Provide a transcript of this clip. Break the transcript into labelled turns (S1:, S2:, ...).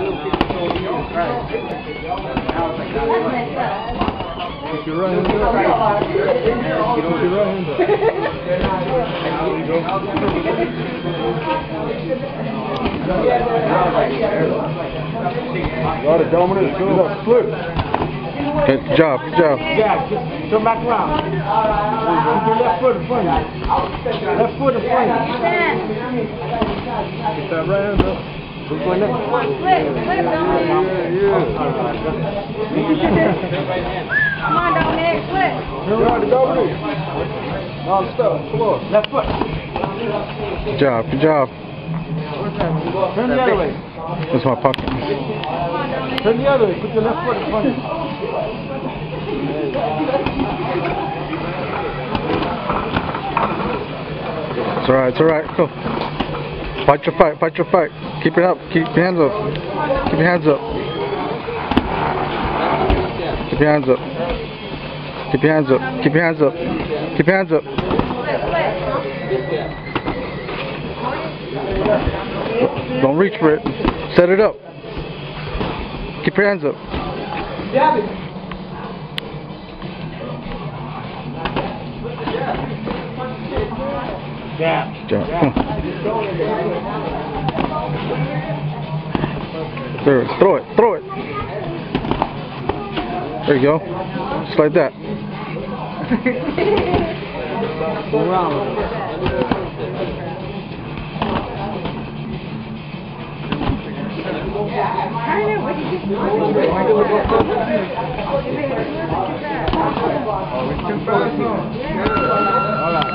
S1: Put your right hand up. Put your right hand up. Got it, dominant. Good flip.
S2: Good job, good job.
S1: Yeah, just turn back around. Put your left foot in front of you. Left foot in front of you. Get that right hand up. Flip, flip,
S3: Come on, Dominic, flip.
S1: Turn around the Dominic. Non-stop. Come on. Left foot.
S2: Good job, good job.
S1: Turn the other way.
S2: That's my pocket.
S1: Turn the other way. Put your left foot in front of you.
S2: It's alright, it's alright. Go. Fight your fight, fight your fight. Keep it up, keep your hands up. Keep your hands up. Keep your hands up. Keep your hands up. Keep your hands up. Keep your hands up. Don't reach for it. Set it up. Keep your hands up.
S1: Yeah.
S2: Jump. There, throw it, throw it. There you go. Just like that.
S1: Go around. All right.